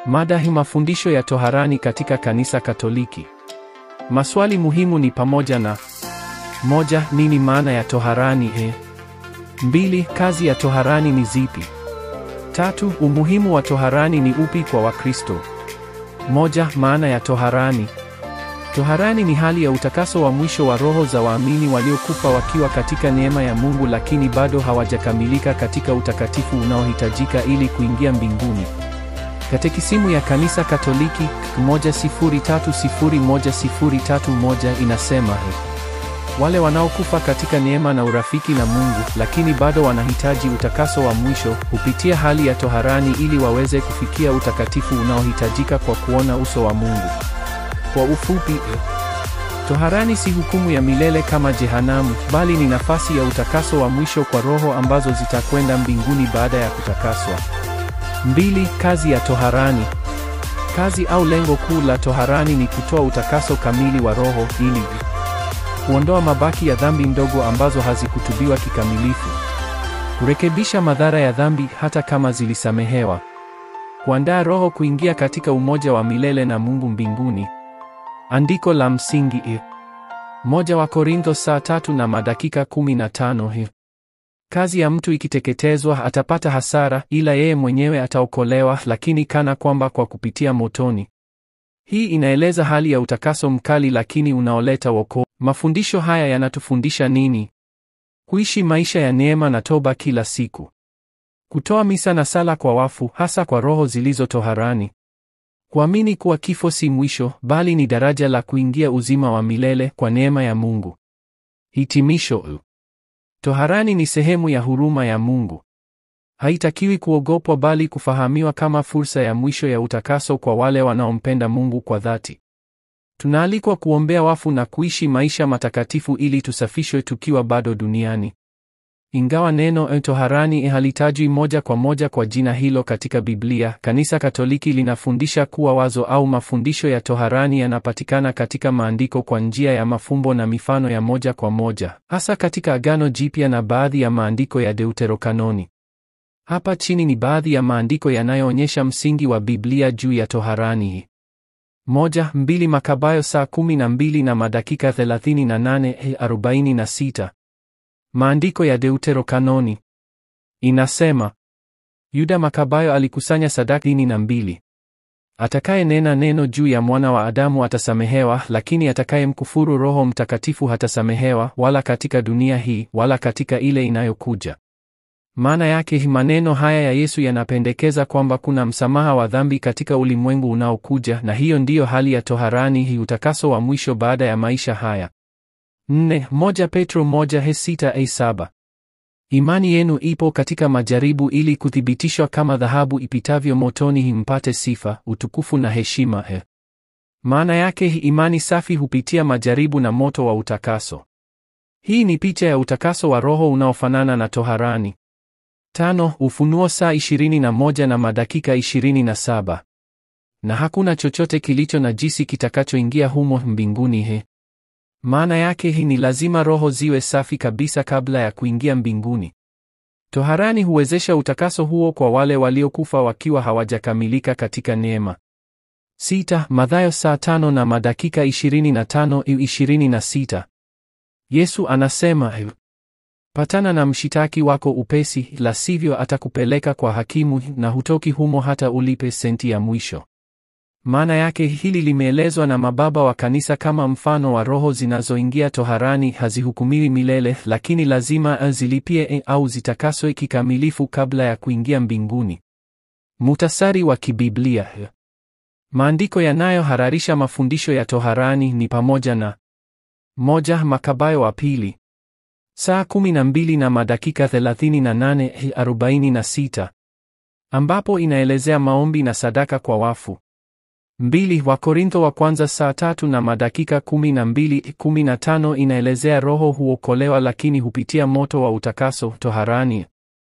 Mada hii: mafundisho ya toharani katika Kanisa Katoliki. Maswali muhimu ni pamoja na: 1. Nini maana ya toharani? 2. Kazi ya toharani ni zipi? 3. Umuhimu wa toharani ni upi kwa Wakristo? 1. Maana ya toharani. Toharani ni hali ya utakaso wa mwisho wa roho za waamini waliokufa wakiwa katika neema ya Mungu, lakini bado hawajakamilika katika utakatifu unaohitajika ili kuingia mbinguni. Katekisimu ya Kanisa Katoliki 1030131 inasema wale wanaokufa katika neema na urafiki na Mungu, lakini bado wanahitaji utakaso wa mwisho, hupitia hali ya toharani ili waweze kufikia utakatifu unaohitajika kwa kuona uso wa Mungu. Kwa ufupi, toharani si hukumu ya milele kama jehanamu, bali ni nafasi ya utakaso wa mwisho kwa roho ambazo zitakwenda mbinguni baada ya kutakaswa. 2. Kazi ya toharani. Kazi au lengo kuu la toharani ni kutoa utakaso kamili wa roho ili kuondoa mabaki ya dhambi ndogo ambazo hazikutubiwa kikamilifu, kurekebisha madhara ya dhambi hata kama zilisamehewa, kuandaa roho kuingia katika umoja wa milele na Mungu mbinguni. Andiko la msingi 1 Korintho 3:15. Kazi ya mtu ikiteketezwa atapata hasara, ila yeye mwenyewe ataokolewa, lakini kana kwamba kwa kupitia motoni. Hii inaeleza hali ya utakaso mkali lakini unaoleta wokovu. Mafundisho haya yanatufundisha nini? Kuishi maisha ya neema na toba kila siku. Kutoa misa na sala kwa wafu, hasa kwa roho zilizo toharani. Kuamini kuwa kifo si mwisho, bali ni daraja la kuingia uzima wa milele kwa neema ya Mungu. Hitimisho. Toharani ni sehemu ya huruma ya Mungu. Haitakiwi kuogopwa bali kufahamiwa kama fursa ya mwisho ya utakaso kwa wale wanaompenda Mungu kwa dhati. Tunaalikwa kuombea wafu na kuishi maisha matakatifu ili tusafishwe tukiwa bado duniani. Ingawa neno toharani halitajwi moja kwa moja kwa jina hilo katika Biblia, Kanisa Katoliki linafundisha kuwa wazo au mafundisho ya toharani yanapatikana katika maandiko kwa njia ya mafumbo na mifano ya moja kwa moja, hasa katika Agano Jipya na baadhi ya maandiko ya Deuterokanoni. Hapa chini ni baadhi ya maandiko yanayoonyesha msingi wa Biblia juu ya toharani. 1-2 Makabayo saa 12 na madakika 38:46. Maandiko ya Deuterokanoni inasema, Yuda Makabayo alikusanya sadaka 22. Atakaye nena neno juu ya mwana wa Adamu atasamehewa, lakini atakaye mkufuru Roho Mtakatifu hatasamehewa, wala katika dunia hii, wala katika ile inayokuja. Maana yake maneno haya ya Yesu yanapendekeza kwamba kuna msamaha wa dhambi katika ulimwengu unaokuja, na hiyo ndiyo hali ya toharani, hii utakaso wa mwisho baada ya maisha haya. 1 Petro 1:6-7. Imani yenu ipo katika majaribu ili kuthibitishwa kama dhahabu ipitavyo motoni, mpate sifa, utukufu na heshima. Maana yake imani safi hupitia majaribu na moto wa utakaso. Hii ni picha ya utakaso wa roho unaofanana na toharani. 5 Ufunuo saa 21 na madakika 27. Na hakuna chochote kilicho najisi kitakachoingia humo mbinguni. Maana yake hii ni lazima roho ziwe safi kabisa kabla ya kuingia mbinguni. Toharani huwezesha utakaso huo kwa wale waliokufa wakiwa hawajakamilika katika neema. 6 Mathayo saa 5 na madakika 25-26. Yesu anasema, patana na mshitaki wako upesi, la sivyo atakupeleka kwa hakimu, na hutoki humo hata ulipe senti ya mwisho. Maana yake hili limeelezwa na mababa wa kanisa kama mfano wa roho zinazoingia toharani hazihukumiwi milele, lakini lazima zilipie au zitakaswe kikamilifu kabla ya kuingia mbinguni. Muhtasari wa kibiblia. Maandiko yanayohararisha mafundisho ya toharani ni pamoja na 1 Makabayo wa pili saa 12 na madakika 38:46, ambapo inaelezea maombi na sadaka kwa wafu. 2 Wakorintho wa kwanza saa 3 na madakika 12:15, inaelezea roho huokolewa lakini hupitia moto wa utakaso toharani.